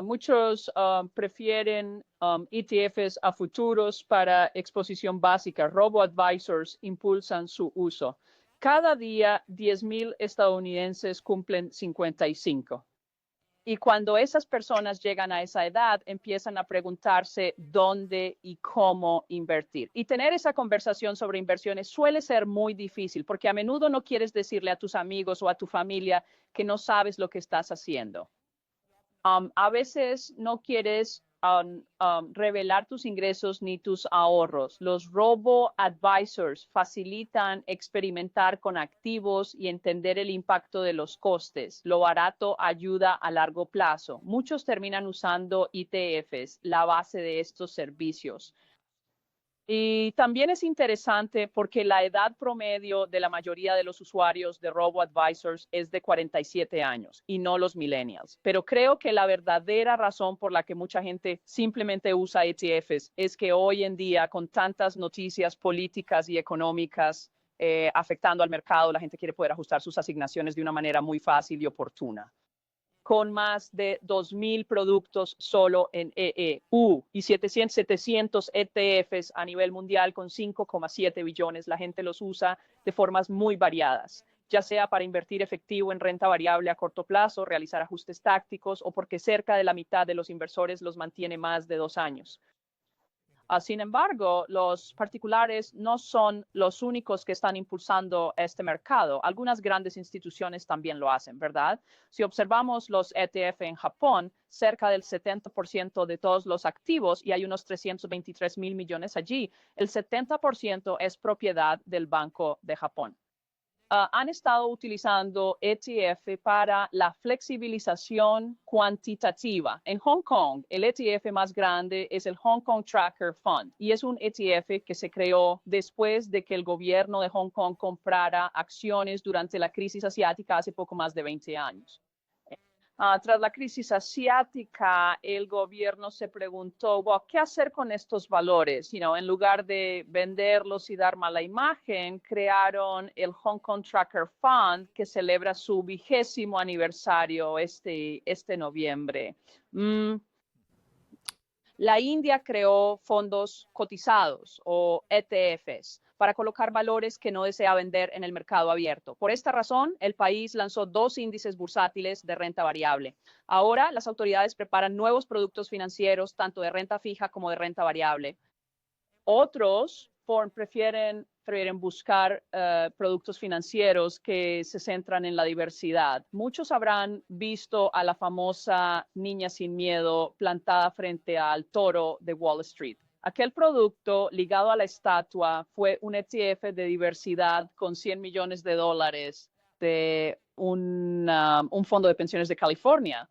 Muchos prefieren ETFs a futuros para exposición básica. Robo-advisors impulsan su uso. Cada día, 10,000 estadounidenses cumplen 55. Y cuando esas personas llegan a esa edad, empiezan a preguntarse dónde y cómo invertir. Y tener esa conversación sobre inversiones suele ser muy difícil, porque a menudo no quieres decirle a tus amigos o a tu familia que no sabes lo que estás haciendo. A veces no quieres revelar tus ingresos ni tus ahorros. Los robo-advisors facilitan experimentar con activos y entender el impacto de los costes. Lo barato ayuda a largo plazo. Muchos terminan usando ETFs, la base de estos servicios. Y también es interesante porque la edad promedio de la mayoría de los usuarios de robo-advisors es de 47 años y no los millennials. Pero creo que la verdadera razón por la que mucha gente simplemente usa ETFs es que hoy en día, con tantas noticias políticas y económicas afectando al mercado, la gente quiere poder ajustar sus asignaciones de una manera muy fácil y oportuna. Con más de 2,000 productos solo en EEU y 700 ETFs a nivel mundial con 5,7 billones. La gente los usa de formas muy variadas, ya sea para invertir efectivo en renta variable a corto plazo, realizar ajustes tácticos o porque cerca de la mitad de los inversores los mantiene más de 2 años. Sin embargo, los particulares no son los únicos que están impulsando este mercado. Algunas grandes instituciones también lo hacen, ¿verdad? Si observamos los ETF en Japón, cerca del 70% de todos los activos, y hay unos 323,000 millones allí, el 70% es propiedad del Banco de Japón. Han estado utilizando ETF para la flexibilización cuantitativa. En Hong Kong, el ETF más grande es el Hong Kong Tracker Fund y es un ETF que se creó después de que el gobierno de Hong Kong comprara acciones durante la crisis asiática hace poco más de 20 años. Tras la crisis asiática, el gobierno se preguntó, ¿qué hacer con estos valores? En lugar de venderlos y dar mala imagen, crearon el Hong Kong Tracker Fund, que celebra su 20º aniversario este noviembre. La India creó fondos cotizados o ETFs para colocar valores que no desea vender en el mercado abierto. Por esta razón, el país lanzó 2 índices bursátiles de renta variable. Ahora, las autoridades preparan nuevos productos financieros, tanto de renta fija como de renta variable. Otros prefieren buscar productos financieros que se centran en la diversidad. Muchos habrán visto a la famosa niña sin miedo plantada frente al toro de Wall Street. Aquel producto ligado a la estatua fue un ETF de diversidad con $100 millones de un fondo de pensiones de California.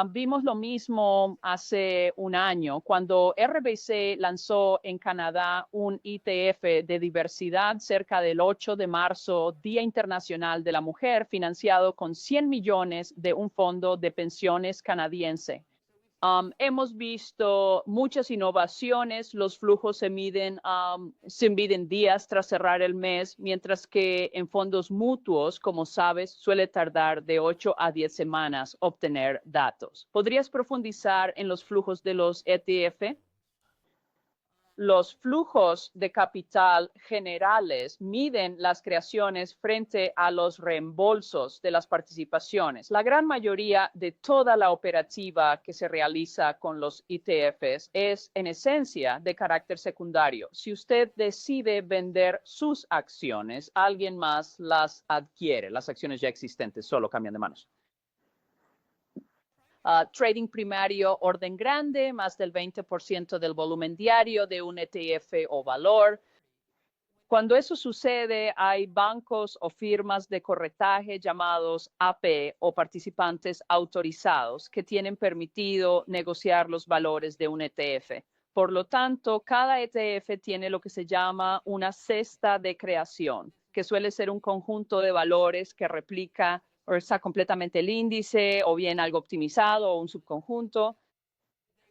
Vimos lo mismo hace un año cuando RBC lanzó en Canadá un ETF de diversidad cerca del 8 de marzo, Día Internacional de la Mujer, financiado con 100 millones de un fondo de pensiones canadiense. Hemos visto muchas innovaciones, los flujos se miden días tras cerrar el mes, mientras que en fondos mutuos, como sabes, suele tardar de 8 a 10 semanas obtener datos. ¿Podrías profundizar en los flujos de los ETF? Los flujos de capital generales miden las creaciones frente a los reembolsos de las participaciones. La gran mayoría de toda la operativa que se realiza con los ETFs es, en esencia, de carácter secundario. Si usted decide vender sus acciones, alguien más las adquiere. Las acciones ya existentes solo cambian de manos. Trading primario, orden grande, más del 20% del volumen diario de un ETF o valor. Cuando eso sucede, hay bancos o firmas de corretaje llamados AP o participantes autorizados que tienen permitido negociar los valores de un ETF. Por lo tanto, cada ETF tiene lo que se llama una cesta de creación, que suele ser un conjunto de valores que replica o está completamente el índice o bien algo optimizado o un subconjunto.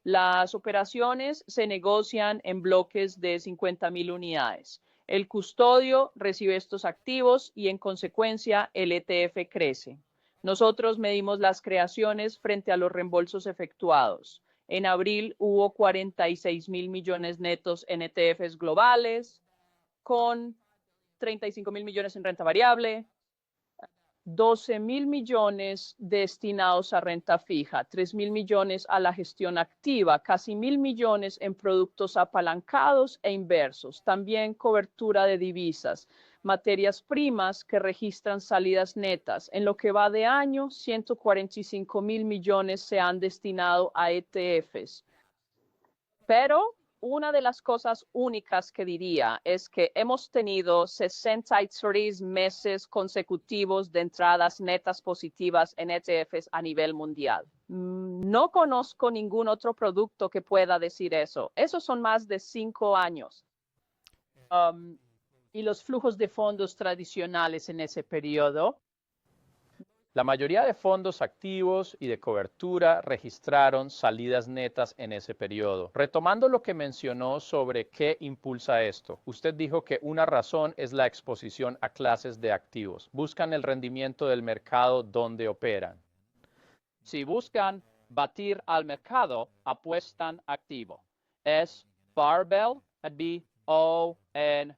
Las operaciones se negocian en bloques de 50,000 unidades. El custodio recibe estos activos y en consecuencia el ETF crece. Nosotros medimos las creaciones frente a los reembolsos efectuados. En abril hubo 46,000 millones netos en ETFs globales, con 35,000 millones en renta variable, 12,000 millones destinados a renta fija, 3,000 millones a la gestión activa, casi 1,000 millones en productos apalancados e inversos, también cobertura de divisas, materias primas que registran salidas netas. En lo que va de año, 145,000 millones se han destinado a ETFs. Pero una de las cosas únicas que diría es que hemos tenido 63 meses consecutivos de entradas netas positivas en ETFs a nivel mundial. No conozco ningún otro producto que pueda decir eso. Esos son más de 5 años. Y los flujos de fondos tradicionales en ese periodo. La mayoría de fondos activos y de cobertura registraron salidas netas en ese periodo. Retomando lo que mencionó sobre qué impulsa esto, usted dijo que una razón es la exposición a clases de activos. Buscan el rendimiento del mercado donde operan. Si buscan batir al mercado, apuestan activo. Es barbell, B-O-N.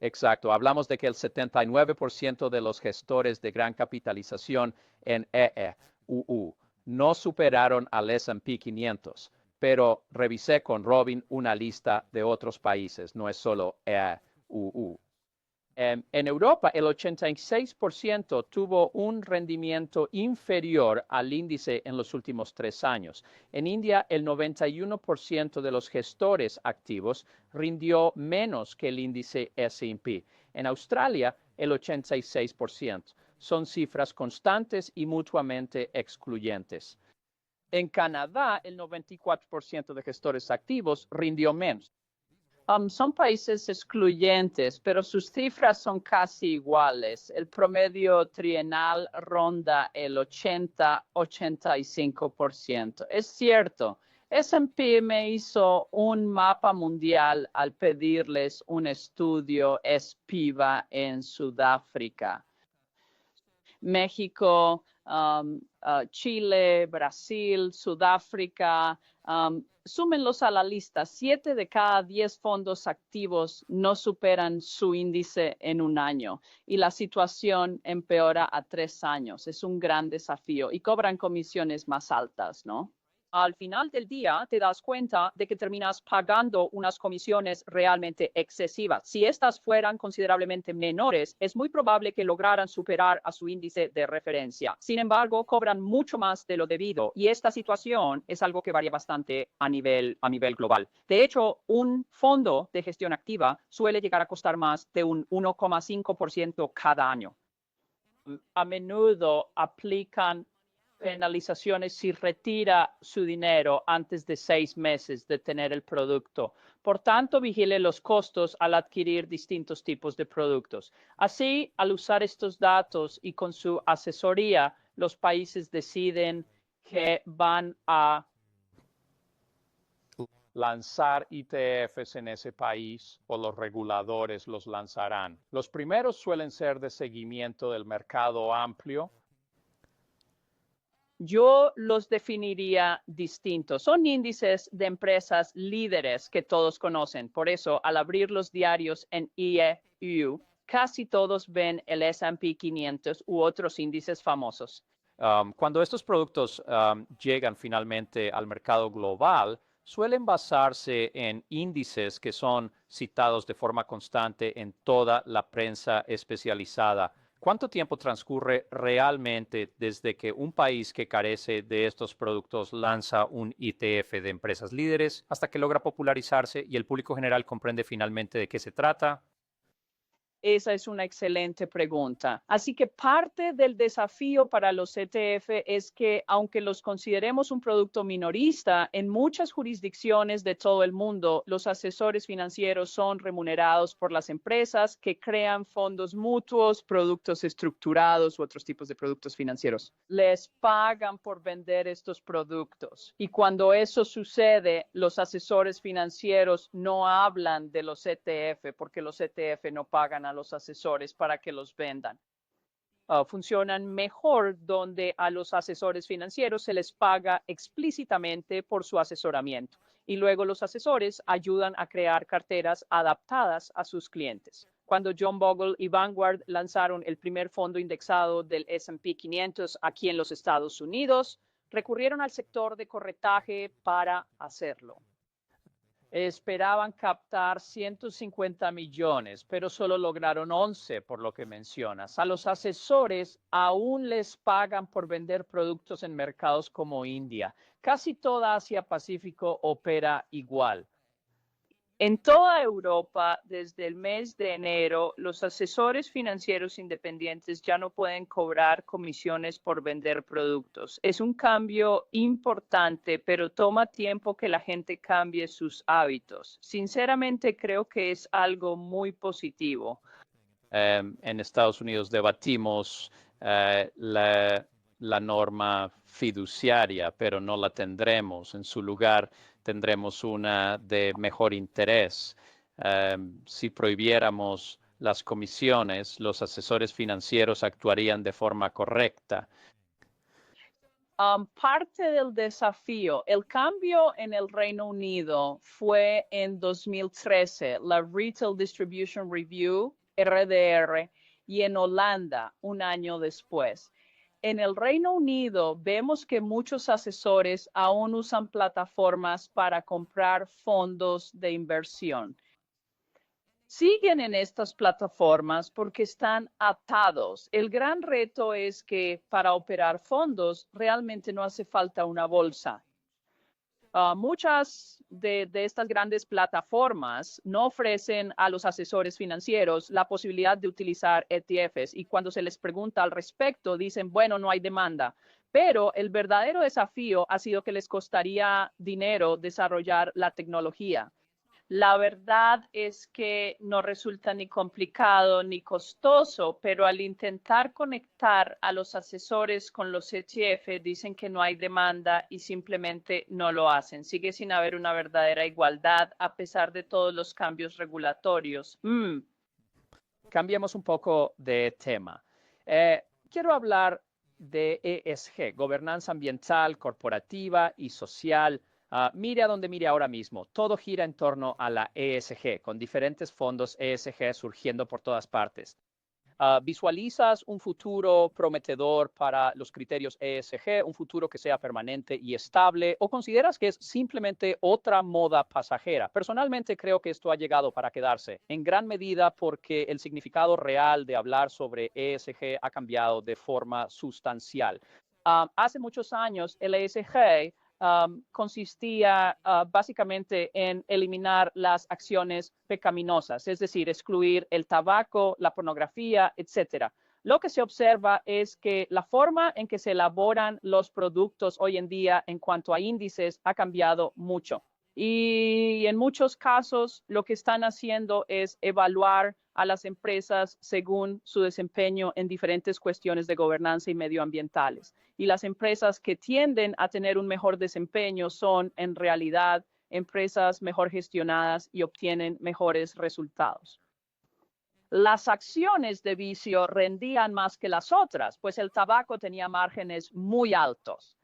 Exacto, hablamos de que el 79% de los gestores de gran capitalización en EEUU no superaron al S&P 500, pero revisé con Robin una lista de otros países, no es solo EEUU. En Europa, el 86% tuvo un rendimiento inferior al índice en los últimos 3 años. En India, el 91% de los gestores activos rindió menos que el índice S&P. En Australia, el 86%. Son cifras constantes y mutuamente excluyentes. En Canadá, el 94% de gestores activos rindió menos. Son países excluyentes, pero sus cifras son casi iguales. El promedio trienal ronda el 80-85%. Es cierto, S&P me hizo un mapa mundial al pedirles un estudio SPIVA en Sudáfrica. México, Chile, Brasil, Sudáfrica, súmenlos a la lista. 7 de cada 10 fondos activos no superan su índice en un año y la situación empeora a 3 años. Es un gran desafío y cobran comisiones más altas, ¿no? Al final del día te das cuenta de que terminas pagando unas comisiones realmente excesivas. Si estas fueran considerablemente menores, es muy probable que lograran superar a su índice de referencia. Sin embargo, cobran mucho más de lo debido y esta situación es algo que varía bastante a nivel global. De hecho, un fondo de gestión activa suele llegar a costar más de un 1,5% cada año. A menudo aplican penalizaciones si retira su dinero antes de 6 meses de tener el producto. Por tanto, vigile los costos al adquirir distintos tipos de productos. Así, al usar estos datos y con su asesoría, los países deciden que van a lanzar ETFs en ese país o los reguladores los lanzarán. Los primeros suelen ser de seguimiento del mercado amplio. Yo los definiría distintos. Son índices de empresas líderes que todos conocen. Por eso, al abrir los diarios en EEU, casi todos ven el S&P 500 u otros índices famosos. Cuando estos productos llegan finalmente al mercado global, suelen basarse en índices que son citados de forma constante en toda la prensa especializada. ¿Cuánto tiempo transcurre realmente desde que un país que carece de estos productos lanza un ETF de empresas líderes hasta que logra popularizarse y el público general comprende finalmente de qué se trata? Esa es una excelente pregunta. Así que parte del desafío para los ETF es que, aunque los consideremos un producto minorista, en muchas jurisdicciones de todo el mundo, los asesores financieros son remunerados por las empresas que crean fondos mutuos, productos estructurados u otros tipos de productos financieros. Les pagan por vender estos productos. Y cuando eso sucede, los asesores financieros no hablan de los ETF porque los ETF no pagan a los asesores para que los vendan. Funcionan mejor donde a los asesores financieros se les paga explícitamente por su asesoramiento y luego los asesores ayudan a crear carteras adaptadas a sus clientes. Cuando John Bogle y Vanguard lanzaron el primer fondo indexado del S&P 500 aquí en los Estados Unidos, recurrieron al sector de corretaje para hacerlo. Esperaban captar 150 millones, pero solo lograron 11, por lo que mencionas. A los asesores aún les pagan por vender productos en mercados como India. Casi toda Asia-Pacífico opera igual. En toda Europa, desde el mes de enero, los asesores financieros independientes ya no pueden cobrar comisiones por vender productos. Es un cambio importante, pero toma tiempo que la gente cambie sus hábitos. Sinceramente, creo que es algo muy positivo. En Estados Unidos debatimos la norma fiduciaria, pero no la tendremos. En su lugar, tendremos una de mejor interés. Si prohibiéramos las comisiones, los asesores financieros actuarían de forma correcta. Parte del desafío, el cambio en el Reino Unido fue en 2013, la Retail Distribution Review, RDR, y en Holanda un año después. En el Reino Unido vemos que muchos asesores aún usan plataformas para comprar fondos de inversión. Siguen en estas plataformas porque están atados. El gran reto es que para operar fondos realmente no hace falta una bolsa. Muchas de estas grandes plataformas no ofrecen a los asesores financieros la posibilidad de utilizar ETFs y cuando se les pregunta al respecto dicen, bueno, no hay demanda. Pero el verdadero desafío ha sido que les costaría dinero desarrollar la tecnología. La verdad es que no resulta ni complicado ni costoso, pero al intentar conectar a los asesores con los ETF dicen que no hay demanda y simplemente no lo hacen. Sigue sin haber una verdadera igualdad a pesar de todos los cambios regulatorios. Cambiemos un poco de tema. Quiero hablar de ESG, gobernanza ambiental, corporativa y social. Mire a donde mire ahora mismo, todo gira en torno a la ESG, con diferentes fondos ESG surgiendo por todas partes. ¿Visualizas un futuro prometedor para los criterios ESG, un futuro que sea permanente y estable, o consideras que es simplemente otra moda pasajera? Personalmente creo que esto ha llegado para quedarse, en gran medida porque el significado real de hablar sobre ESG ha cambiado de forma sustancial. Hace muchos años el ESG consistía básicamente en eliminar las acciones pecaminosas, es decir, excluir el tabaco, la pornografía, etcétera. Lo que se observa es que la forma en que se elaboran los productos hoy en día en cuanto a índices ha cambiado mucho. Y en muchos casos lo que están haciendo es evaluar a las empresas según su desempeño en diferentes cuestiones de gobernanza y medioambientales. Y las empresas que tienden a tener un mejor desempeño son en realidad empresas mejor gestionadas y obtienen mejores resultados. Las acciones de vicio rendían más que las otras, pues el tabaco tenía márgenes muy altos.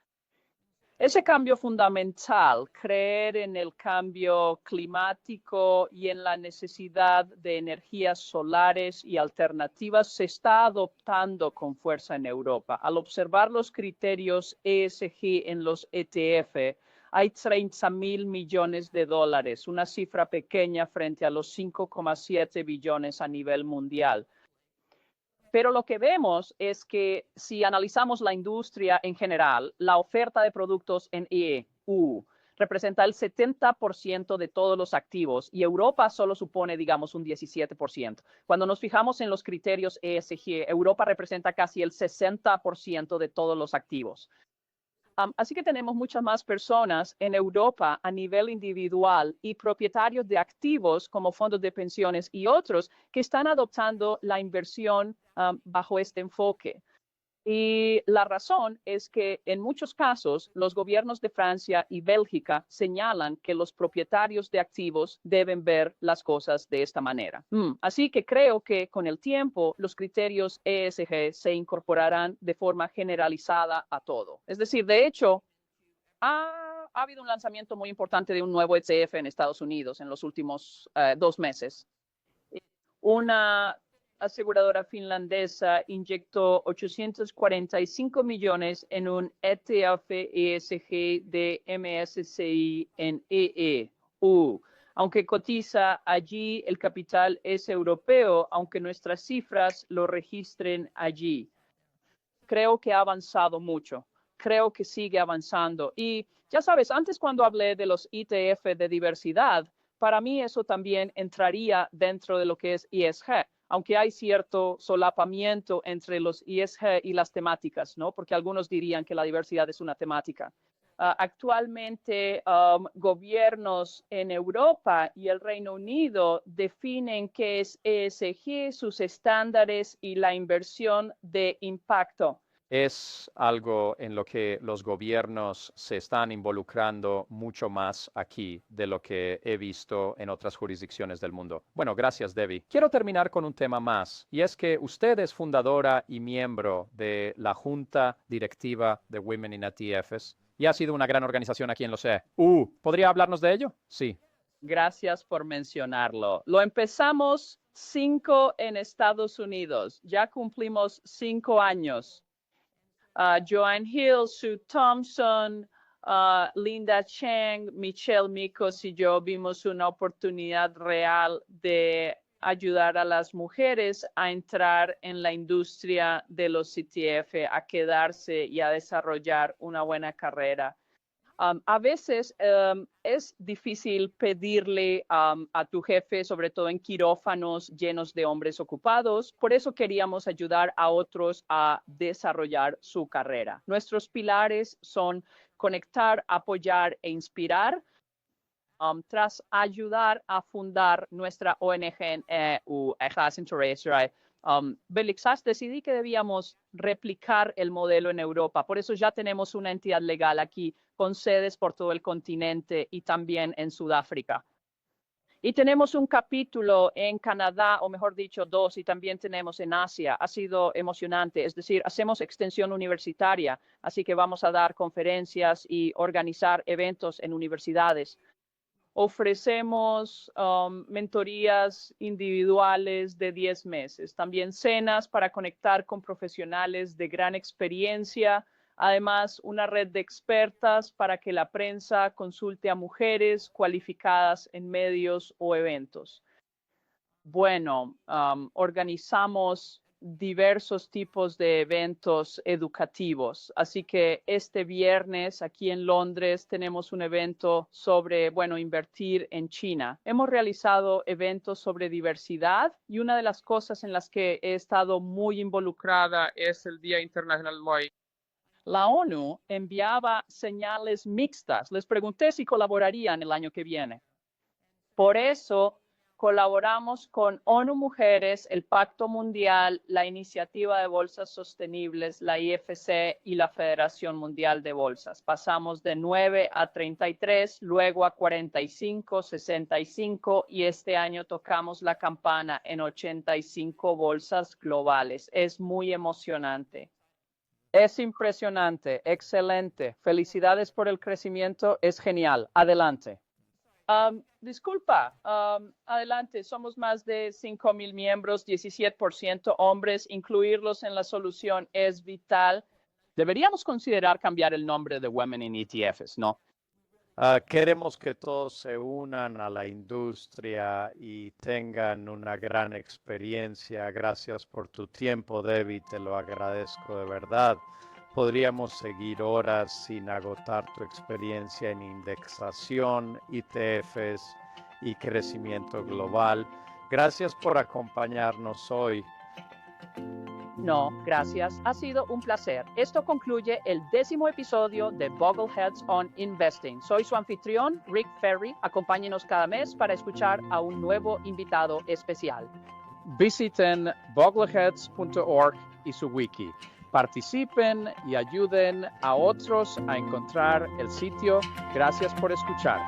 Ese cambio fundamental, creer en el cambio climático y en la necesidad de energías solares y alternativas, se está adoptando con fuerza en Europa. Al observar los criterios ESG en los ETF, hay 30.000 millones de dólares, una cifra pequeña frente a los 5,7 billones a nivel mundial. Pero lo que vemos es que si analizamos la industria en general, la oferta de productos en EU, representa el 70% de todos los activos y Europa solo supone, digamos, un 17%. Cuando nos fijamos en los criterios ESG, Europa representa casi el 60% de todos los activos. Así que tenemos muchas más personas en Europa a nivel individual y propietarios de activos como fondos de pensiones y otros que están adoptando la inversión bajo este enfoque. Y la razón es que en muchos casos los gobiernos de Francia y Bélgica señalan que los propietarios de activos deben ver las cosas de esta manera. Así que creo que con el tiempo los criterios ESG se incorporarán de forma generalizada a todo. Es decir, de hecho, ha habido un lanzamiento muy importante de un nuevo ETF en Estados Unidos en los últimos 2 meses. Una aseguradora finlandesa inyectó 845 millones en un ETF ESG de MSCI en EU. Aunque cotiza allí, el capital es europeo, aunque nuestras cifras lo registren allí. Creo que ha avanzado mucho. Creo que sigue avanzando. Y ya sabes, antes cuando hablé de los ETF de diversidad, para mí eso también entraría dentro de lo que es ESG, aunque hay cierto solapamiento entre los ESG y las temáticas, ¿no? Porque algunos dirían que la diversidad es una temática. Actualmente, gobiernos en Europa y el Reino Unido definen qué es ESG, sus estándares y la inversión de impacto. Es algo en lo que los gobiernos se están involucrando mucho más aquí de lo que he visto en otras jurisdicciones del mundo. Bueno, gracias, Debbie. Quiero terminar con un tema más, y es que usted es fundadora y miembro de la Junta Directiva de Women in ETFs y ha sido una gran organización aquí en los CE. ¿Podría hablarnos de ello? Sí. Gracias por mencionarlo. Lo empezamos 5 en Estados Unidos. Ya cumplimos 5 años. Joanne Hill, Sue Thompson, Linda Cheng, Michelle Mikos y yo vimos una oportunidad real de ayudar a las mujeres a entrar en la industria de los ETF, a quedarse y a desarrollar una buena carrera. A veces es difícil pedirle a tu jefe, sobre todo en quirófanos llenos de hombres ocupados. Por eso queríamos ayudar a otros a desarrollar su carrera. Nuestros pilares son conectar, apoyar e inspirar. Tras ayudar a fundar nuestra ONG en EU, Belixas, decidí que debíamos replicar el modelo en Europa. Por eso ya tenemos una entidad legal aquí con sedes por todo el continente y también en Sudáfrica. Y tenemos un capítulo en Canadá, o mejor dicho, 2, y también tenemos en Asia. Ha sido emocionante, es decir, hacemos extensión universitaria, así que vamos a dar conferencias y organizar eventos en universidades. Ofrecemos mentorías individuales de 10 meses, también cenas para conectar con profesionales de gran experiencia, además una red de expertas para que la prensa consulte a mujeres cualificadas en medios o eventos. Bueno, organizamos diversos tipos de eventos educativos. Así que este viernes aquí en Londres tenemos un evento sobre, invertir en China. Hemos realizado eventos sobre diversidad y una de las cosas en las que he estado muy involucrada es el Día Internacional del Muay. La ONU enviaba señales mixtas. Les pregunté si colaborarían el año que viene. Por eso colaboramos con ONU Mujeres, el Pacto Mundial, la Iniciativa de Bolsas Sostenibles, la IFC y la Federación Mundial de Bolsas. Pasamos de 9 a 33, luego a 45, 65 y este año tocamos la campana en 85 bolsas globales. Es muy emocionante. Es impresionante, excelente. Felicidades por el crecimiento, es genial. Adelante. Disculpa, adelante, somos más de 5,000 miembros, 17% hombres, incluirlos en la solución es vital. Deberíamos considerar cambiar el nombre de Women in ETFs, ¿no? Queremos que todos se unan a la industria y tengan una gran experiencia. Gracias por tu tiempo, Debbie, te lo agradezco de verdad. Podríamos seguir horas sin agotar tu experiencia en indexación, ETFs y crecimiento global. Gracias por acompañarnos hoy. No, gracias. Ha sido un placer. Esto concluye el 10º episodio de Bogleheads on Investing. Soy su anfitrión, Rick Ferri. Acompáñenos cada mes para escuchar a un nuevo invitado especial. Visiten bogleheads.org y su wiki. Participen y ayuden a otros a encontrar el sitio. Gracias por escuchar.